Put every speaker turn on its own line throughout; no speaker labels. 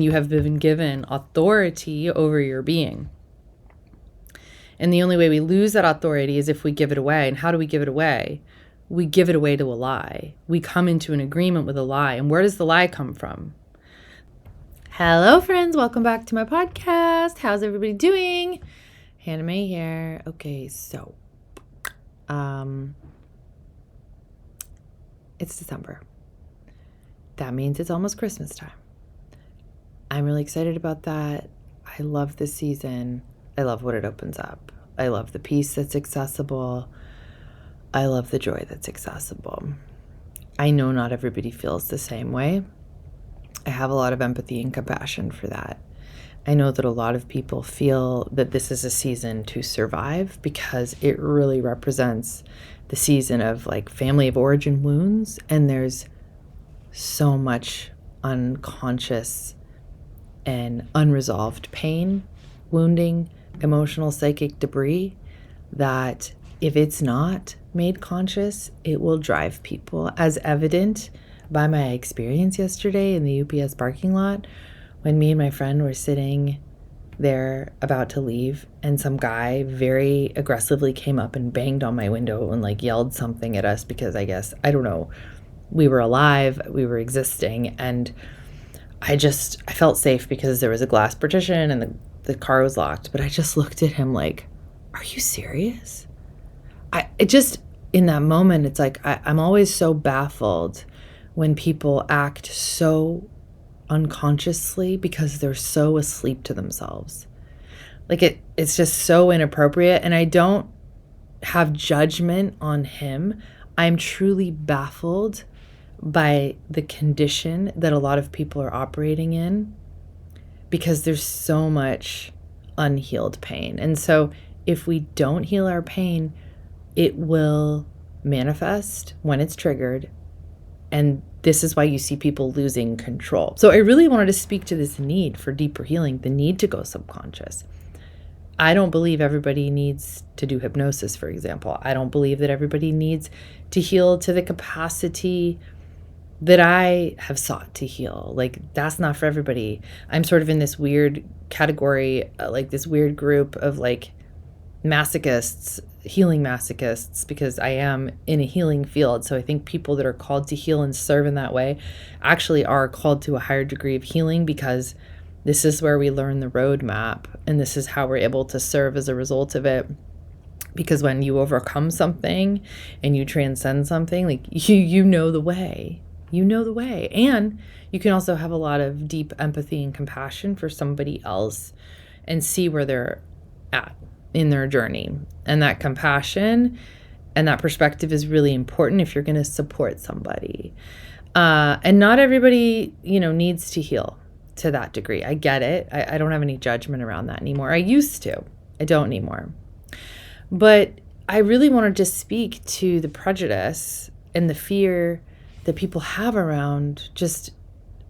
You have been given authority over your being. And the only way we lose that authority is if we give it away. And how do we give it away? We give it away to a lie. We come into an agreement with a lie. And where does the lie come from? Hello, friends. Welcome back to my podcast. How's everybody doing? Hannah Mae here. Okay, so it's December. That means it's almost Christmas time. I'm really excited about that. I love this season. I love what it opens up. I love the peace that's accessible. I love the joy that's accessible. I know not everybody feels the same way. I have a lot of empathy and compassion for that. I know that a lot of people feel that this is a season to survive because it really represents the season of like family of origin wounds, and there's so much unconscious and unresolved pain, wounding, emotional, psychic debris that if it's not made conscious, it will drive people, as evident by my experience yesterday in the UPS parking lot when me and my friend were sitting there about to leave and some guy very aggressively came up and banged on my window and like yelled something at us because I don't know, we were alive, we were existing, and I felt safe because there was a glass partition and the car was locked, but I just looked at him like, are you serious? In that moment, it's like, I'm always so baffled when people act so unconsciously because they're so asleep to themselves. Like it's just so inappropriate. And I don't have judgment on him. I'm truly baffled by the condition that a lot of people are operating in because there's so much unhealed pain. And so if we don't heal our pain, it will manifest when it's triggered. And this is why you see people losing control. So I really wanted to speak to this need for deeper healing, the need to go subconscious. I don't believe everybody needs to do hypnosis, for example. I don't believe that everybody needs to heal to the capacity that I have sought to heal. Like, that's not for everybody. I'm sort of in this weird category, like this weird group of like masochists, healing masochists, because I am in a healing field. So I think people that are called to heal and serve in that way actually are called to a higher degree of healing because this is where we learn the roadmap and this is how we're able to serve as a result of it. Because when you overcome something and you transcend something, like you know the way. You know the way. And you can also have a lot of deep empathy and compassion for somebody else and see where they're at in their journey. And that compassion and that perspective is really important if you're going to support somebody. And not everybody, needs to heal to that degree. I get it. I don't have any judgment around that anymore. I used to. I don't anymore. But I really wanted to speak to the prejudice and the fear that people have around just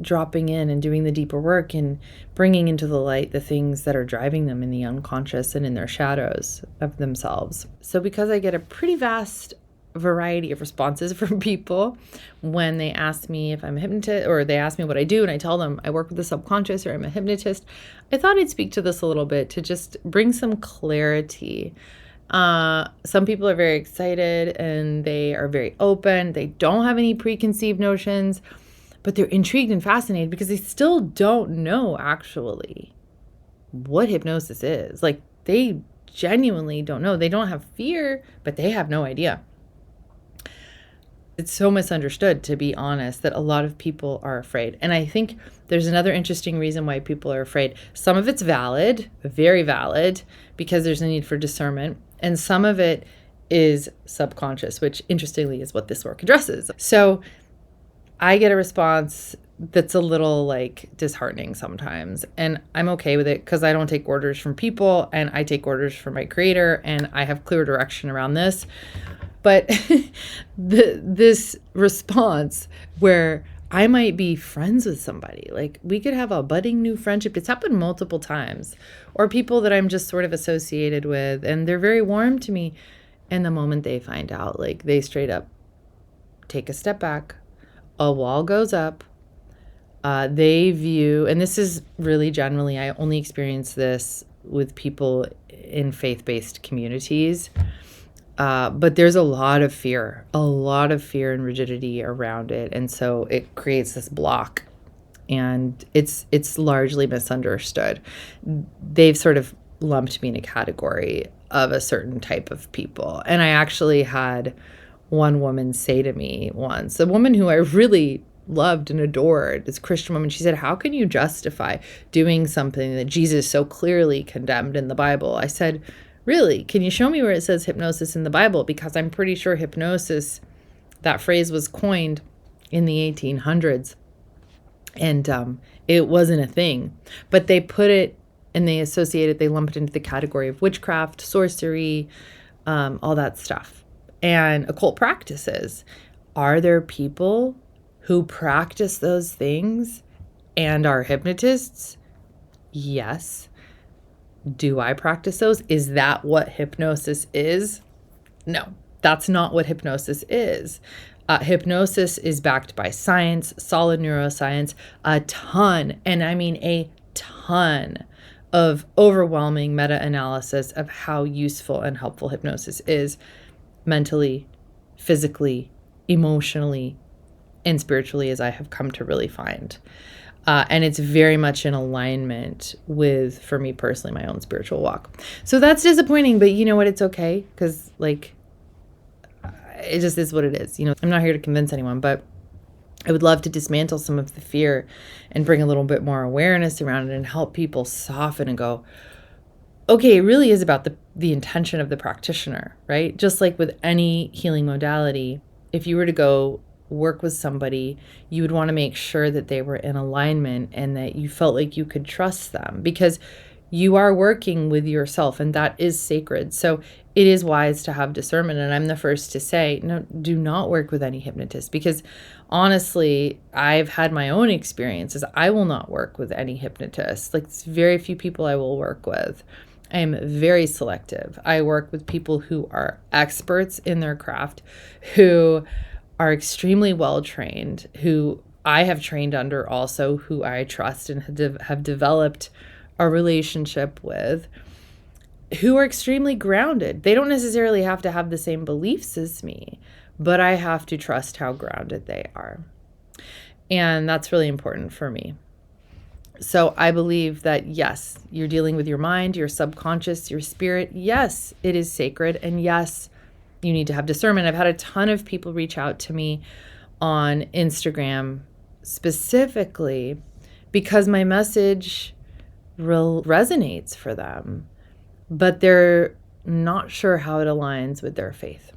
dropping in and doing the deeper work and bringing into the light the things that are driving them in the unconscious and in their shadows of themselves. So because I get a pretty vast variety of responses from people when they ask me if I'm a hypnotist, or they ask me what I do and I tell them I work with the subconscious or I'm a hypnotist, I thought I'd speak to this a little bit to just bring some clarity. Some people are very excited and they are very open. They don't have any preconceived notions, but they're intrigued and fascinated because they still don't know actually what hypnosis is. Like, they genuinely don't know. They don't have fear, but they have no idea. It's so misunderstood, to be honest, that a lot of people are afraid. And I think there's another interesting reason why people are afraid. Some of it's valid, very valid, because there's a need for discernment. And some of it is subconscious, which interestingly is what this work addresses. So I get a response that's a little like disheartening sometimes. And I'm okay with it because I don't take orders from people and I take orders from my creator and I have clear direction around this. But this response where I might be friends with somebody, like we could have a budding new friendship. It's happened multiple times. Or people that I'm just sort of associated with and they're very warm to me. And the moment they find out, like they straight up take a step back, a wall goes up, They view, and this is really generally, I only experience this with people in faith-based communities, but there's a lot of fear and rigidity around it. And so it creates this block, and it's largely misunderstood. They've sort of lumped me in a category of a certain type of people. And I actually had one woman say to me once, a woman who I really loved and adored, this Christian woman, she said, "How can you justify doing something that Jesus so clearly condemned in the Bible?" I said, "Really? Can you show me where it says hypnosis in the Bible? Because I'm pretty sure hypnosis, that phrase was coined in the 1800s. And it wasn't a thing. But they put it and they associate it, they lump it into the category of witchcraft, sorcery, all that stuff, and occult practices. Are there people who practice those things and are hypnotists? Yes. Do I practice those? Is that what hypnosis is? No, that's not what hypnosis is. Hypnosis is backed by science, solid neuroscience, a ton, and I mean a ton of overwhelming meta-analysis of how useful and helpful hypnosis is mentally, physically, emotionally, and spiritually, as I have come to really find. And it's very much in alignment with, for me personally, my own spiritual walk. So that's disappointing, but you know what? It's okay, because like, it just is what it is. You know, I'm not here to convince anyone, but I would love to dismantle some of the fear and bring a little bit more awareness around it and help people soften and go, okay, it really is about the intention of the practitioner, right? Just like with any healing modality, if you were to go work with somebody, you would want to make sure that they were in alignment and that you felt like you could trust them, because you are working with yourself, and that is sacred. So it is wise to have discernment. And I'm the first to say, no, do not work with any hypnotist, because honestly, I've had my own experiences. I will not work with any hypnotist. Like, it's very few people I will work with. I am very selective. I work with people who are experts in their craft, who are extremely well trained, who I have trained under also, who I trust and have developed a relationship with, who are extremely grounded. They don't necessarily have to have the same beliefs as me, but I have to trust how grounded they are. And that's really important for me. So I believe that, yes, you're dealing with your mind, your subconscious, your spirit. Yes, it is sacred. And yes, you need to have discernment. I've had a ton of people reach out to me on Instagram specifically because my message resonates for them, but they're not sure how it aligns with their faith.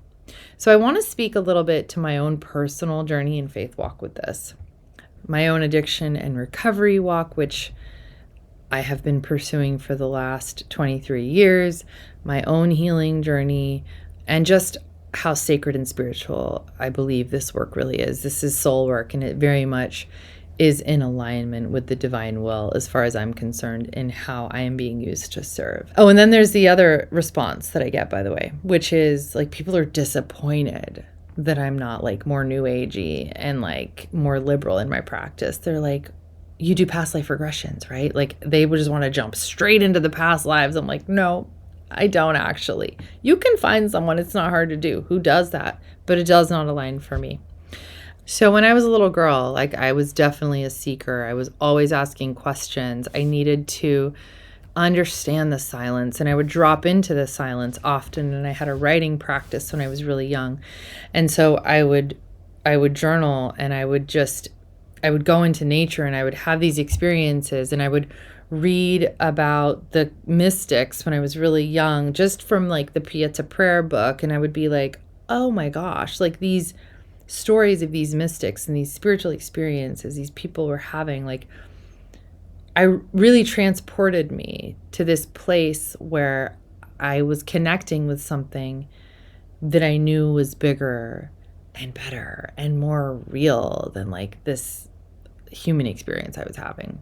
So I want to speak a little bit to my own personal journey and faith walk with this, my own addiction and recovery walk, which I have been pursuing for the last 23 years, my own healing journey, and just how sacred and spiritual I believe this work really is. This is soul work, and it very much is in alignment with the divine will as far as I'm concerned in how I am being used to serve. Oh, and then there's the other response that I get, by the way, which is like people are disappointed that I'm not like more new agey and like more liberal in my practice. They're like, you do past life regressions, right? Like they would just want to jump straight into the past lives. I'm like, no, I don't actually. You can find someone, it's not hard to do, who does that, but it does not align for me. So when I was a little girl, like I was definitely a seeker. I was always asking questions. I needed to understand the silence, and I would drop into the silence often. And I had a writing practice when I was really young. And so I would journal, and I would go into nature, and I would have these experiences, and I would read about the mystics when I was really young, just from like the Pieta prayer book. And I would be like, oh my gosh, like these stories of these mystics and these spiritual experiences these people were having, like I really transported me to this place where I was connecting with something that I knew was bigger and better and more real than like this human experience I was having.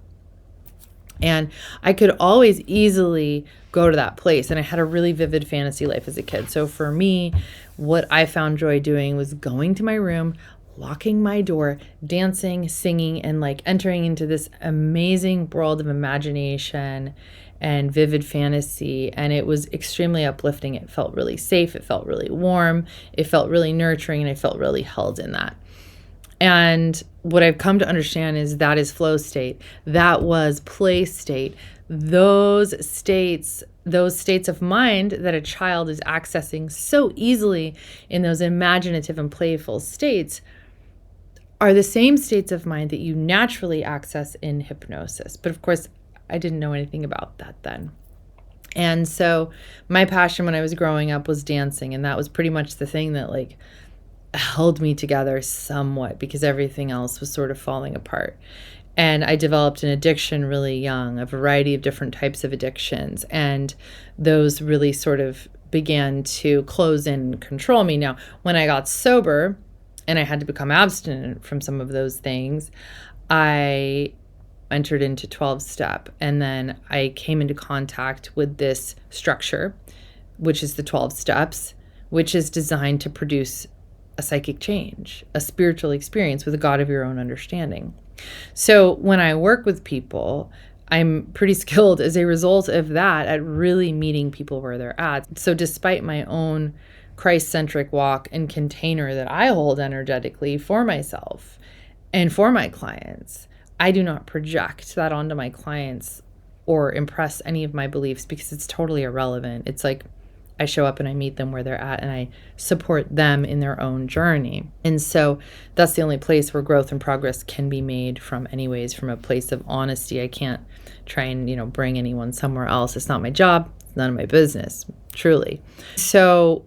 And I could always easily go to that place. And I had a really vivid fantasy life as a kid. So for me, what I found joy doing was going to my room, locking my door, dancing, singing, and like entering into this amazing world of imagination and vivid fantasy. And it was extremely uplifting. It felt really safe. It felt really warm. It felt really nurturing. And I felt really held in that. And what I've come to understand is that is flow state. That was play state. Those states of mind that a child is accessing so easily in those imaginative and playful states are the same states of mind that you naturally access in hypnosis. But of course, I didn't know anything about that then. And so my passion when I was growing up was dancing, and that was pretty much the thing that like held me together somewhat, because everything else was sort of falling apart. And I developed an addiction really young, a variety of different types of addictions, and those really sort of began to close in and control me. Now, when I got sober and I had to become abstinent from some of those things, I entered into 12-step, and then I came into contact with this structure, which is the 12 steps, which is designed to produce a psychic change, a spiritual experience with a God of your own understanding. So when I work with people, I'm pretty skilled as a result of that at really meeting people where they're at. So despite my own Christ-centric walk and container that I hold energetically for myself and for my clients, I do not project that onto my clients or impress any of my beliefs, because it's totally irrelevant. It's like I show up and I meet them where they're at, and I support them in their own journey. And so that's the only place where growth and progress can be made from, anyways, from a place of honesty. I can't try and, bring anyone somewhere else. It's not my job. It's none of my business, truly. So,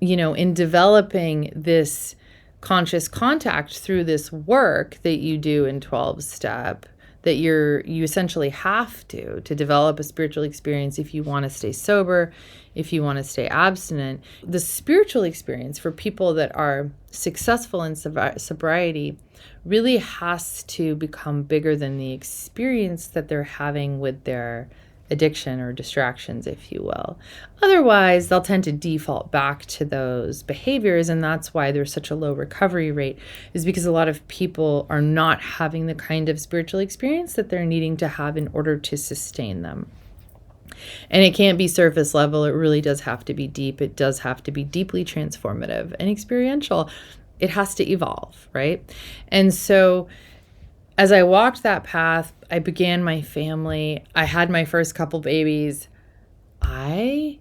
in developing this conscious contact through this work that you do in 12-step, that you essentially have to develop a spiritual experience if you want to stay sober, if you want to stay abstinent. The spiritual experience for people that are successful in sobriety really has to become bigger than the experience that they're having with their addiction or distractions, if you will. Otherwise, they'll tend to default back to those behaviors, and that's why there's such a low recovery rate, is because a lot of people are not having the kind of spiritual experience that they're needing to have in order to sustain them. And it can't be surface level. It really does have to be deep. It does have to be deeply transformative and experiential. It has to evolve, right? And so as I walked that path, I began my family. I had my first couple babies. I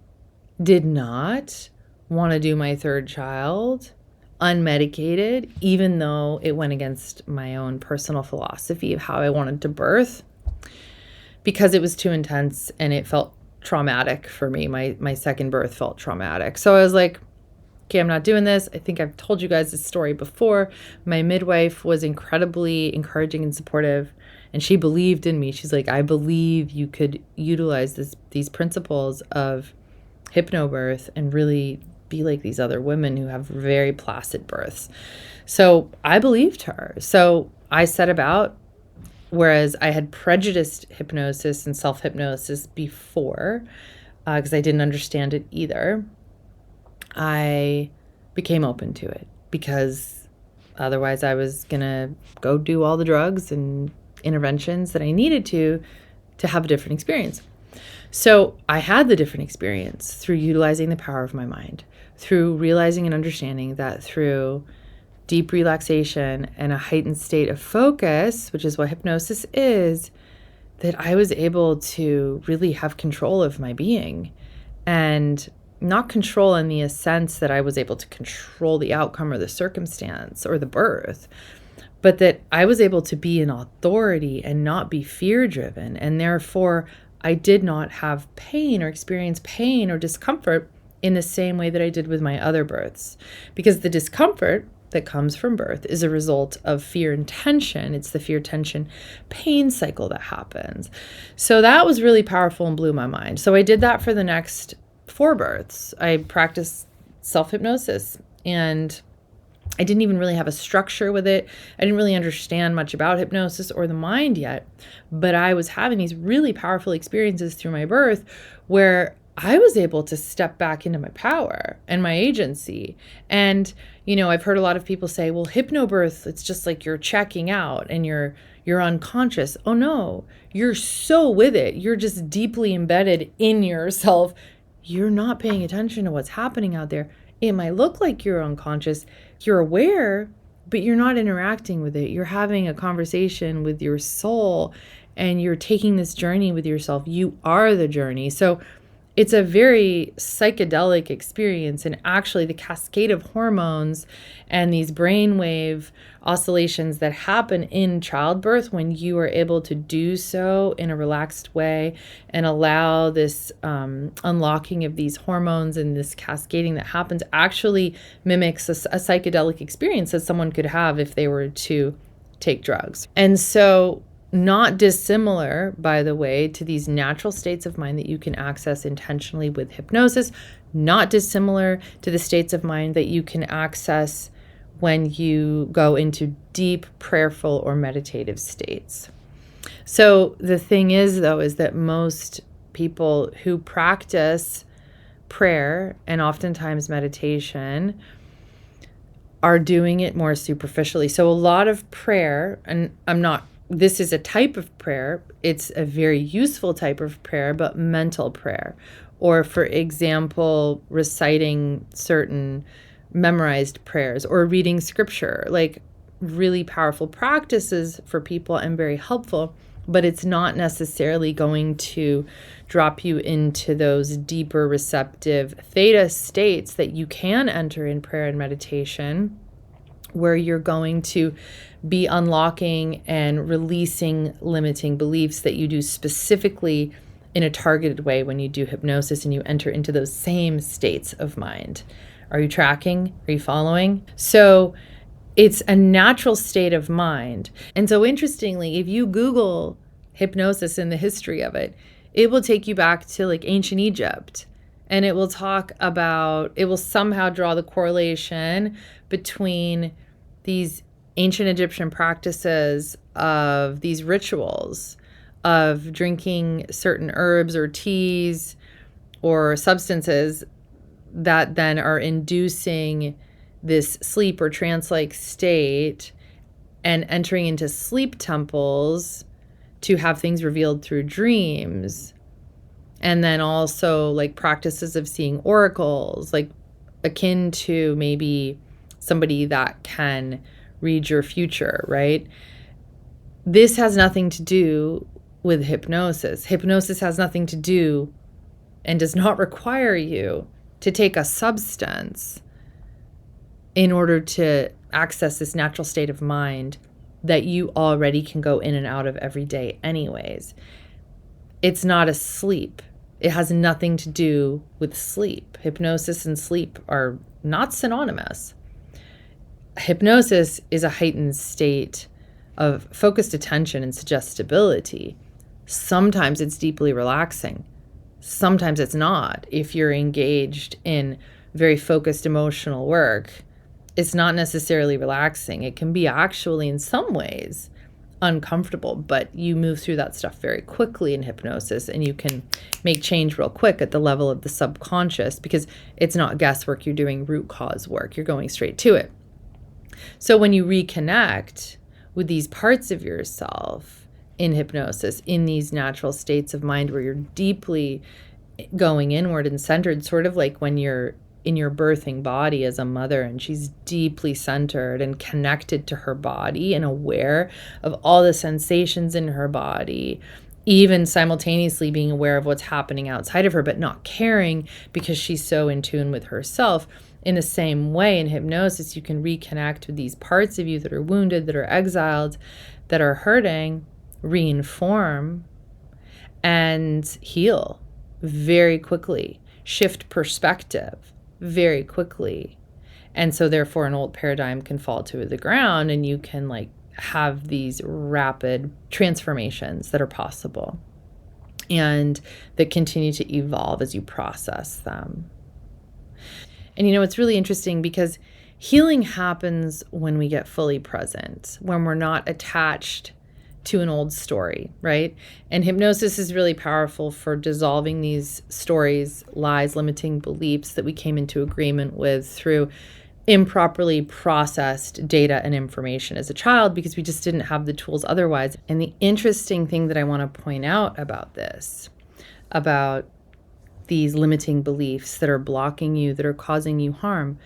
did not want to do my third child unmedicated, even though it went against my own personal philosophy of how I wanted to birth, because it was too intense and it felt traumatic for me. My second birth felt traumatic. So I was like, okay, I'm not doing this. I think I've told you guys this story before. My midwife was incredibly encouraging and supportive, and she believed in me. She's like, I believe you could utilize these principles of hypnobirth and really be like these other women who have very placid births. So I believed her. So I set about, whereas I had prejudiced hypnosis and self-hypnosis before, because I didn't understand it either, I became open to it, because otherwise I was going to go do all the drugs and interventions that I needed to have a different experience. So I had the different experience through utilizing the power of my mind, through realizing and understanding that through deep relaxation and a heightened state of focus, which is what hypnosis is, that I was able to really have control of my being. And not control in the sense that I was able to control the outcome or the circumstance or the birth, but that I was able to be in authority and not be fear-driven. And therefore, I did not have pain or experience pain or discomfort in the same way that I did with my other births. Because the discomfort that comes from birth is a result of fear and tension. It's the fear, tension, pain cycle that happens. So that was really powerful and blew my mind. So I did that for the next 4 births. I practiced self-hypnosis, and I didn't even really have a structure with it. I didn't really understand much about hypnosis or the mind yet, but I was having these really powerful experiences through my birth where I was able to step back into my power and my agency. And, I've heard a lot of people say, well, hypnobirth, it's just like you're checking out and you're unconscious. Oh no, you're so with it. You're just deeply embedded in yourself. You're not paying attention to what's happening out there. It might look like you're unconscious. You're aware, but you're not interacting with it. You're having a conversation with your soul and you're taking this journey with yourself. You are the journey. So it's a very psychedelic experience, and actually the cascade of hormones and these brainwave oscillations that happen in childbirth, when you are able to do so in a relaxed way and allow this unlocking of these hormones and this cascading that happens, actually mimics a psychedelic experience that someone could have if they were to take drugs. And so, not dissimilar, by the way, to these natural states of mind that you can access intentionally with hypnosis, not dissimilar to the states of mind that you can access when you go into deep prayerful or meditative states. So the thing is, though, is that most people who practice prayer and oftentimes meditation are doing it more superficially. So a lot of prayer, and this is a type of prayer. It's a very useful type of prayer, but mental prayer. Or, for example, reciting certain memorized prayers or reading scripture, like really powerful practices for people and very helpful, but it's not necessarily going to drop you into those deeper receptive theta states that you can enter in prayer and meditation, where you're going to be unlocking and releasing limiting beliefs that you do specifically in a targeted way when you do hypnosis and you enter into those same states of mind. Are you tracking? Are you following? So it's a natural state of mind. And so interestingly, if you Google hypnosis and the history of it, it will take you back to like ancient Egypt. And it will somehow draw the correlation between these ancient Egyptian practices of these rituals of drinking certain herbs or teas or substances that then are inducing this sleep or trance-like state and entering into sleep temples to have things revealed through dreams. And then also like practices of seeing oracles, like akin to maybe somebody that can read your future, right? This has nothing to do with hypnosis. Hypnosis has nothing to do and does not require you to take a substance in order to access this natural state of mind that you already can go in and out of every day anyways. It's not a sleep. It has nothing to do with sleep. Hypnosis and sleep are not synonymous. Hypnosis is a heightened state of focused attention and suggestibility. Sometimes it's deeply relaxing. Sometimes it's not. If you're engaged in very focused emotional work, it's not necessarily relaxing. It can be actually in some ways uncomfortable, but you move through that stuff very quickly in hypnosis, and you can make change real quick at the level of the subconscious because it's not guesswork. You're doing root cause work. You're going straight to it. So when you reconnect with these parts of yourself in hypnosis, in these natural states of mind where you're deeply going inward and centered, sort of like when you're in your birthing body as a mother and she's deeply centered and connected to her body and aware of all the sensations in her body, even simultaneously being aware of what's happening outside of her, but not caring because she's so in tune with herself. In the same way, in hypnosis, you can reconnect with these parts of you that are wounded, that are exiled, that are hurting, reinform, and heal very quickly, shift perspective very quickly. And so therefore an old paradigm can fall to the ground and you can like have these rapid transformations that are possible and that continue to evolve as you process them. And it's really interesting because healing happens when we get fully present, when we're not attached to an old story, right? And hypnosis is really powerful for dissolving these stories, lies, limiting beliefs that we came into agreement with through improperly processed data and information as a child, because we just didn't have the tools otherwise. And the interesting thing that I want to point out about this, about these limiting beliefs that are blocking you, that are causing you harm,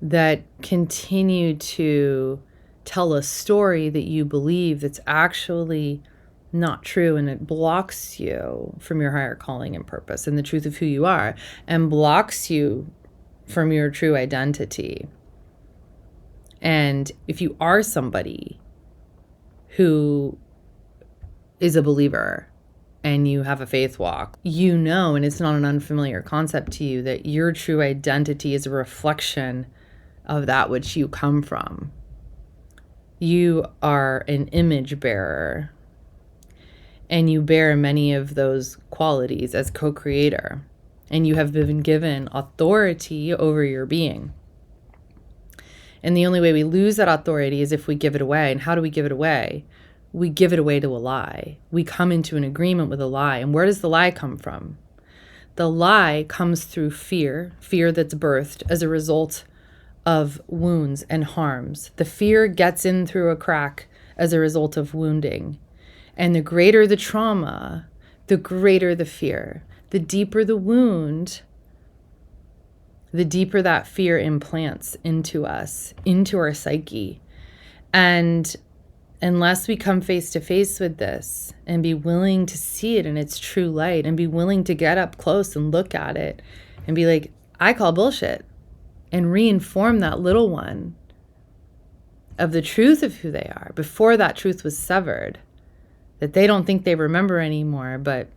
that continue to tell a story that you believe that's actually not true, and it blocks you from your higher calling and purpose and the truth of who you are, and blocks you from your true identity. And if you are somebody who is a believer and you have a faith walk, you know, and it's not an unfamiliar concept to you, that your true identity is a reflection of that which you come from. You are an image bearer, and you bear many of those qualities as co-creator, and you have been given authority over your being. And the only way we lose that authority is if we give it away. And how do we give it away? We give it away to a lie. We come into an agreement with a lie. And where does the lie come from? The lie comes through fear that's birthed as a result of wounds and harms. The fear gets in through a crack as a result of wounding. And the greater the trauma, the greater the fear. The deeper the wound, the deeper that fear implants into us, into our psyche. And unless we come face to face with this and be willing to see it in its true light, and be willing to get up close and look at it and be like, I call bullshit, and re-inform that little one of the truth of who they are before that truth was severed, that they don't think they remember anymore, but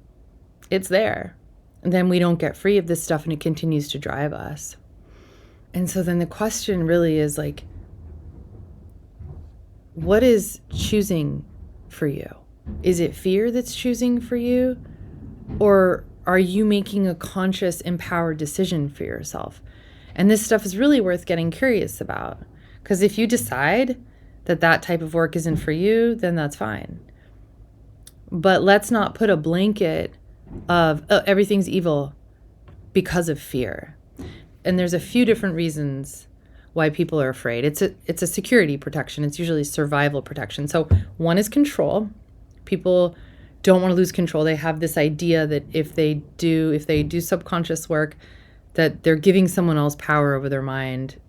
it's there. And then we don't get free of this stuff, and it continues to drive us. And so then the question really is like, what is choosing for you? Is it fear that's choosing for you? Or are you making a conscious, empowered decision for yourself? And this stuff is really worth getting curious about. Because if you decide that that type of work isn't for you, then that's fine. But let's not put a blanket of everything's evil because of fear. And there's a few different reasons why people are afraid. It's a security protection. It's usually survival protection. So one is control. People don't want to lose control. They have this idea that if they do subconscious work, that they're giving someone else power over their mind,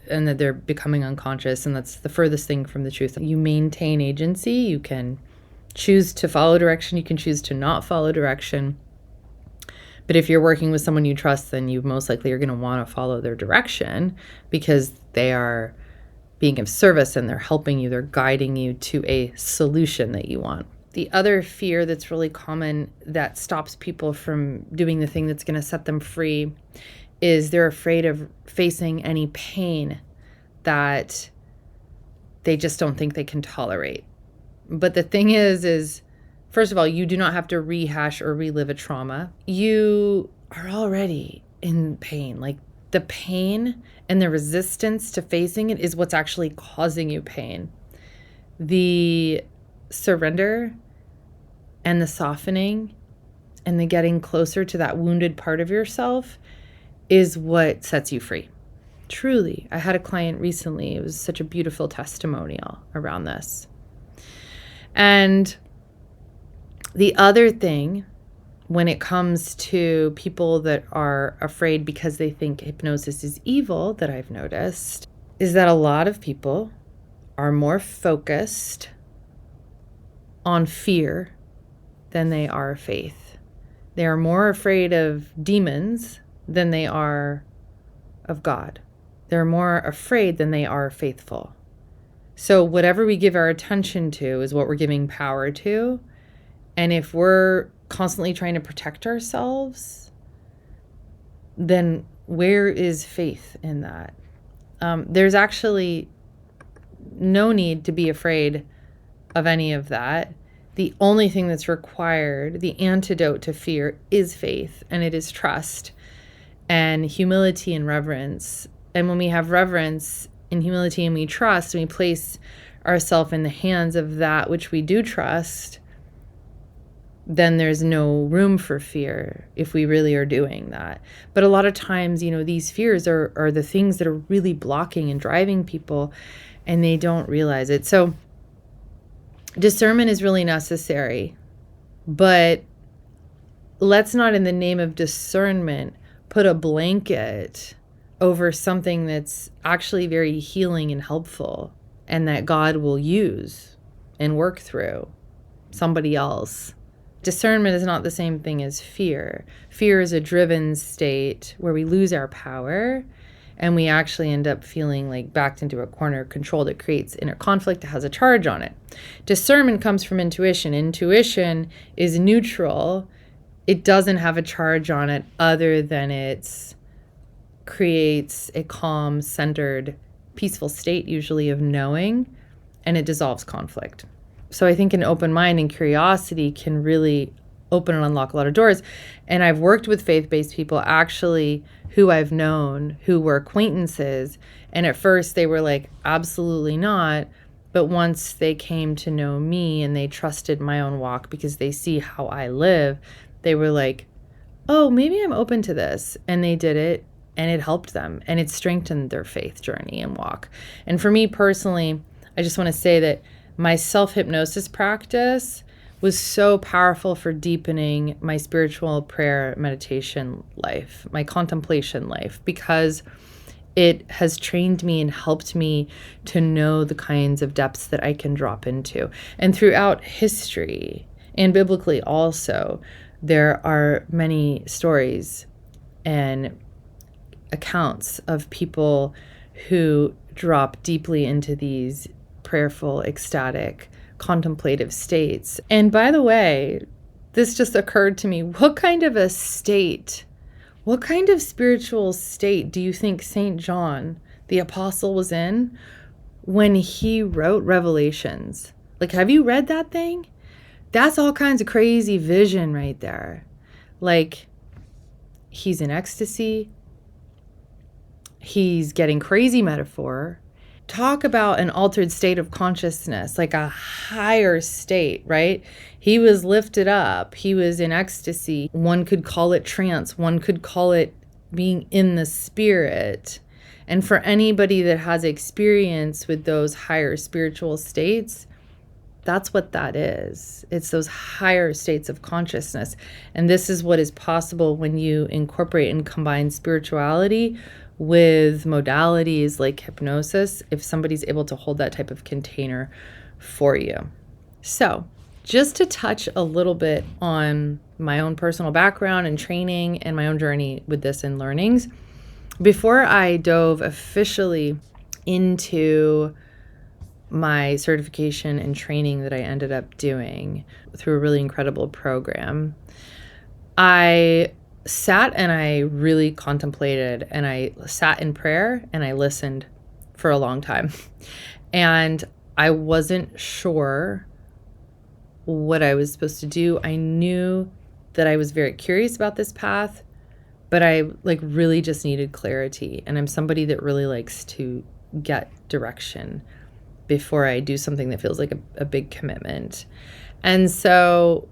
and that they're becoming unconscious. And that's the furthest thing from the truth. You maintain agency. You can choose to follow direction. You can choose to not follow direction. But if you're working with someone you trust, then you most likely are going to want to follow their direction, because they are being of service and they're helping you. They're guiding you to a solution that you want. The other fear that's really common that stops people from doing the thing that's going to set them free is they're afraid of facing any pain that they just don't think they can tolerate. But the thing is, first of all, you do not have to rehash or relive a trauma. You are already in pain. Like, the pain and the resistance to facing it is what's actually causing you pain. The surrender and the softening and the getting closer to that wounded part of yourself is what sets you free. Truly. I had a client recently. It was such a beautiful testimonial around this. And the other thing, when it comes to people that are afraid because they think hypnosis is evil, that I've noticed, is that a lot of people are more focused on fear than they are faith. They are more afraid of demons than they are of God. They're more afraid than they are faithful. So whatever we give our attention to is what we're giving power to. And if we're constantly trying to protect ourselves, then where is faith in that? There's actually no need to be afraid of any of that. The only thing that's required, the antidote to fear, is faith, and it is trust and humility and reverence. And when we have reverence and humility and we trust and we place ourselves in the hands of that which we do trust, then there's no room for fear if we really are doing that. But a lot of times, these fears are the things that are really blocking and driving people, and they don't realize it. So discernment is really necessary, but let's not, in the name of discernment, put a blanket over something that's actually very healing and helpful, and that God will use and work through somebody else. Discernment is not the same thing as fear. Fear is a driven state where we lose our power and we actually end up feeling like backed into a corner, controlled. It creates inner conflict. It has a charge on it. Discernment comes from intuition. Intuition is neutral. It doesn't have a charge on it other than it creates a calm, centered, peaceful state, usually of knowing, and it dissolves conflict. So I think an open mind and curiosity can really open and unlock a lot of doors. And I've worked with faith-based people, actually, who I've known, who were acquaintances. And at first they were like, absolutely not. But once they came to know me and they trusted my own walk because they see how I live, they were like, oh, maybe I'm open to this. And they did it, and it helped them, and it strengthened their faith journey and walk. And for me personally, I just want to say that my self-hypnosis practice was so powerful for deepening my spiritual prayer meditation life, my contemplation life, because it has trained me and helped me to know the kinds of depths that I can drop into. And throughout history, and biblically also, there are many stories and accounts of people who drop deeply into these prayerful, ecstatic, contemplative states. And by the way, this just occurred to me. What kind of spiritual state do you think St. John, the apostle, was in when he wrote Revelations? Like, have you read that thing? That's all kinds of crazy vision right there. Like, he's in ecstasy. He's getting crazy metaphor. Talk about an altered state of consciousness, like a higher state, right? He was lifted up. He was in ecstasy. One could call it trance. One could call it being in the spirit. And for anybody that has experience with those higher spiritual states, that's what that is. It's those higher states of consciousness. And this is what is possible when you incorporate and combine spirituality with modalities like hypnosis, if somebody's able to hold that type of container for you. So, just to touch a little bit on my own personal background and training and my own journey with this and learnings, before I dove officially into my certification and training that I ended up doing through a really incredible program, I sat and I really contemplated, and I sat in prayer and I listened for a long time. And I wasn't sure what I was supposed to do. I knew that I was very curious about this path, but I really just needed clarity. And I'm somebody that really likes to get direction before I do something that feels like a big commitment. And so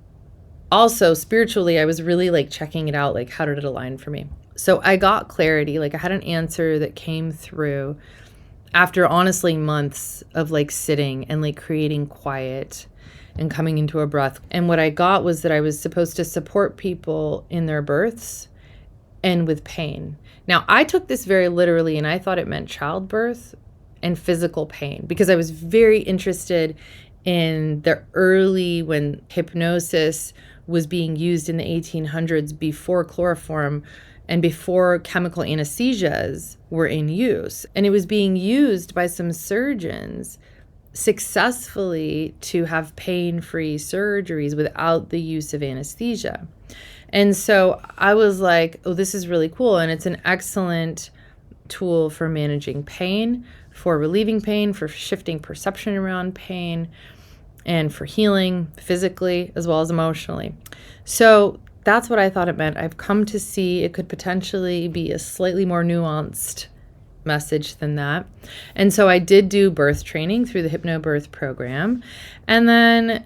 also spiritually, I was really checking it out, how did it align for me? So I got clarity, I had an answer that came through after honestly months of sitting and creating quiet and coming into a breath. And what I got was that I was supposed to support people in their births and with pain. Now, I took this very literally, and I thought it meant childbirth and physical pain, because I was very interested in the early, when hypnosis was being used in the 1800s, before chloroform and before chemical anesthesias were in use. And it was being used by some surgeons successfully to have pain-free surgeries without the use of anesthesia. And so I was like, oh, this is really cool. And it's an excellent tool for managing pain, for relieving pain, for shifting perception around pain, and for healing physically as well as emotionally. So that's what I thought it meant. I've come to see it could potentially be a slightly more nuanced message than that. And so I did do birth training through the Hypnobirth program. And then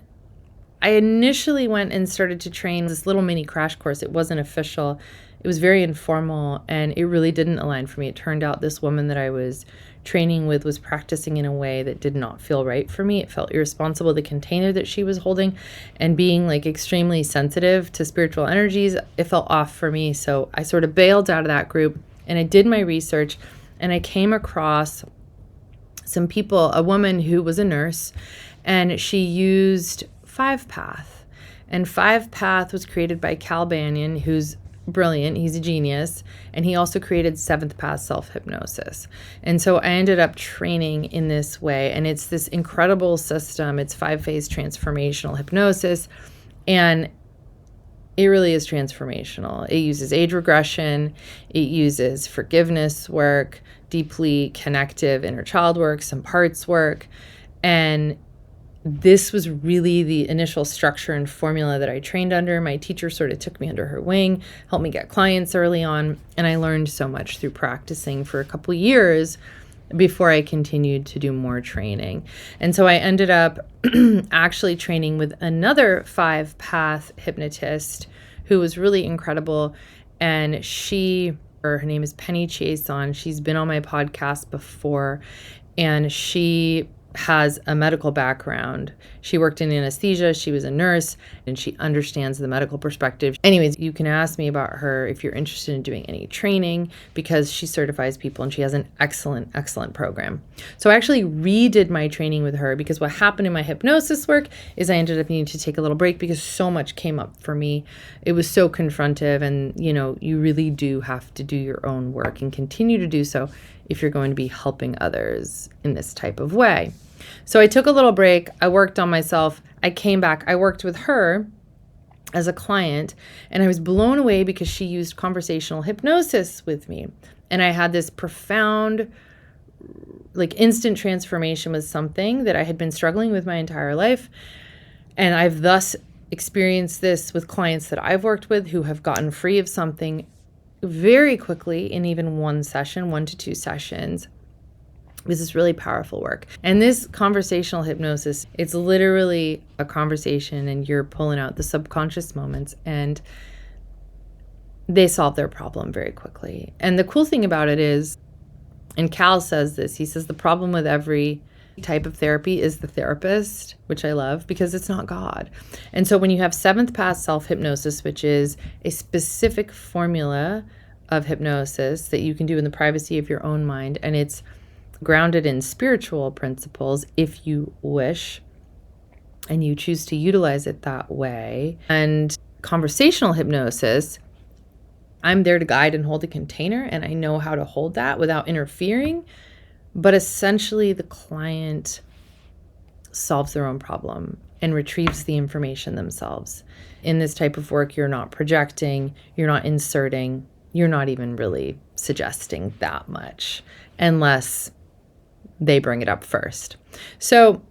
I initially went and started to train this little mini crash course. It wasn't official. It was very informal, and it really didn't align for me. It turned out this woman that I was training with was practicing in a way that did not feel right for me. It felt irresponsible. The container that she was holding and being like extremely sensitive to spiritual energies, it felt off for me. So I sort of bailed out of that group, and I did my research, and I came across some people, a woman who was a nurse, and she used 5-Path. And 5-Path was created by Cal Banyan, who's brilliant. He's a genius. And he also created 7th-Path self-hypnosis. And so I ended up training in this way. And it's this incredible system. It's 5-phase transformational hypnosis. And it really is transformational. It uses age regression. It uses forgiveness work, deeply connective inner child work, some parts work. And this was really the initial structure and formula that I trained under. My teacher sort of took me under her wing, helped me get clients early on, and I learned so much through practicing for a couple years before I continued to do more training. And so I ended up actually training with another 5-Path hypnotist who was really incredible, and her name is Penny Chason. She's been on my podcast before, and she has a medical background. She worked in anesthesia, she was a nurse, and she understands the medical perspective. Anyways, you can ask me about her if you're interested in doing any training, because she certifies people and she has an excellent, excellent program. So I actually redid my training with her, because what happened in my hypnosis work is I ended up needing to take a little break because so much came up for me. It was so confrontive, and you really do have to do your own work and continue to do so if you're going to be helping others in this type of way. So I took a little break. I worked on myself. I came back. I worked with her as a client, and I was blown away because she used conversational hypnosis with me. And I had this profound, instant transformation with something that I had been struggling with my entire life. And I've thus experienced this with clients that I've worked with who have gotten free of something very quickly in even 1 to 2 sessions. This is really powerful work. And this conversational hypnosis, it's literally a conversation, and you're pulling out the subconscious moments, and they solve their problem very quickly. And the cool thing about it is, and Cal says this, he says the problem with every type of therapy is the therapist, which I love, because it's not God. And so when you have 7th-Path self-hypnosis, which is a specific formula of hypnosis that you can do in the privacy of your own mind, and it's grounded in spiritual principles if you wish, and you choose to utilize it that way. And conversational hypnosis, I'm there to guide and hold a container, and I know how to hold that without interfering. But essentially, the client solves their own problem and retrieves the information themselves. In this type of work, you're not projecting, you're not inserting, you're not even really suggesting that much, unless they bring it up first. So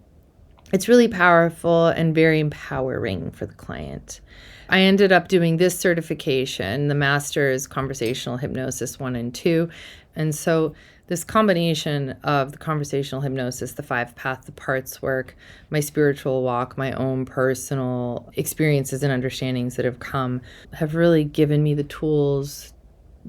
it's really powerful and very empowering for the client. I ended up doing this certification, the Master's Conversational Hypnosis 1 and 2. And so this combination of the conversational hypnosis, the 5-Path, the parts work, my spiritual walk, my own personal experiences and understandings that have come, have really given me the tools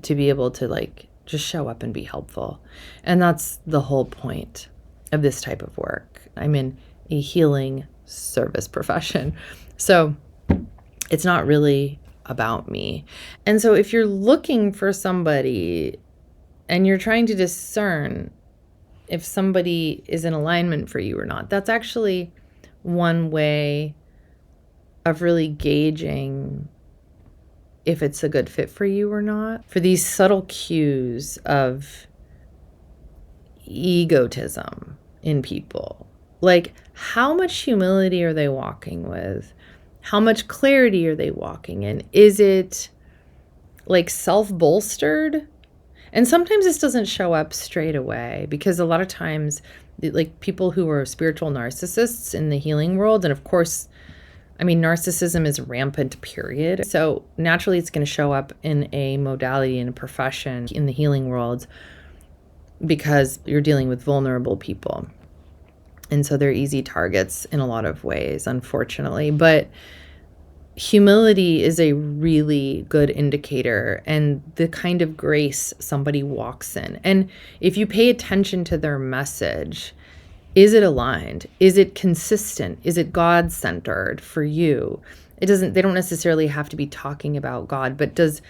to be able to just show up and be helpful. And that's the whole point of this type of work. I'm in a healing service profession. So it's not really about me. And so if you're looking for somebody and you're trying to discern if somebody is in alignment for you or not, that's actually one way of really gauging if it's a good fit for you or not. For these subtle cues of egotism in people, how much humility are they walking with? How much clarity are they walking in? Is it self-bolstered? And sometimes this doesn't show up straight away, because a lot of times, people who are spiritual narcissists in the healing world, and of course, narcissism is rampant, period. So naturally, it's going to show up in a modality, in a profession, in the healing world. because you're dealing with vulnerable people. And so they're easy targets in a lot of ways, unfortunately. But humility is a really good indicator, and the kind of grace somebody walks in. And if you pay attention to their message, is it aligned? Is it consistent? Is it God-centered for you? They don't necessarily have to be talking about God, but does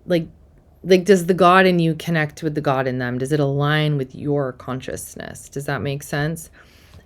the God in you connect with the God in them? Does it align with your consciousness? Does that make sense?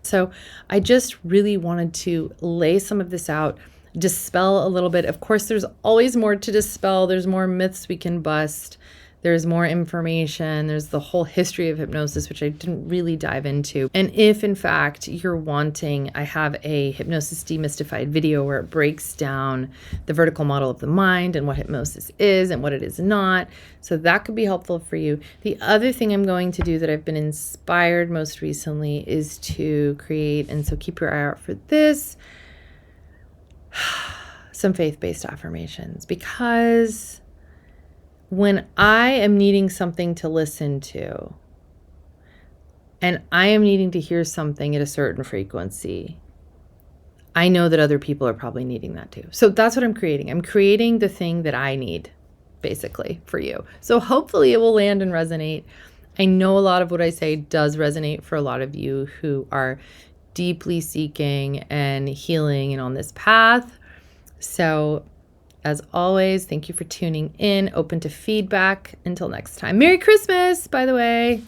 So I just really wanted to lay some of this out, dispel a little bit. Of course, there's always more to dispel. There's more myths we can bust. There's more information. There's the whole history of hypnosis, which I didn't really dive into. And if, in fact, you're wanting, I have a Hypnosis Demystified video where it breaks down the vertical model of the mind and what hypnosis is and what it is not. So that could be helpful for you. The other thing I'm going to do that I've been inspired most recently is to create, and so keep your eye out for this, some faith-based affirmations, because when I am needing something to listen to, and I am needing to hear something at a certain frequency, I know that other people are probably needing that too. So that's what I'm creating. I'm creating the thing that I need, basically, for you. So hopefully it will land and resonate. I know a lot of what I say does resonate for a lot of you who are deeply seeking and healing and on this path. So as always, thank you for tuning in, open to feedback. Until next time. Merry Christmas, by the way.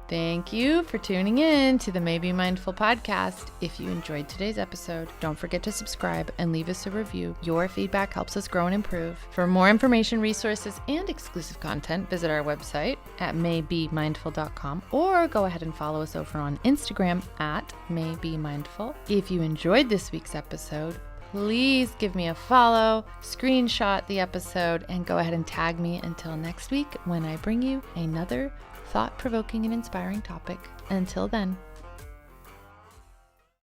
Thank you for tuning in to the May Be Mindful podcast. If you enjoyed today's episode, don't forget to subscribe and leave us a review. Your feedback helps us grow and improve. For more information, resources, and exclusive content, visit our website at maybemindful.com or go ahead and follow us over on Instagram at maybemindful. If you enjoyed this week's episode, please give me a follow, screenshot the episode, and go ahead and tag me until next week when I bring you another thought-provoking and inspiring topic. Until then,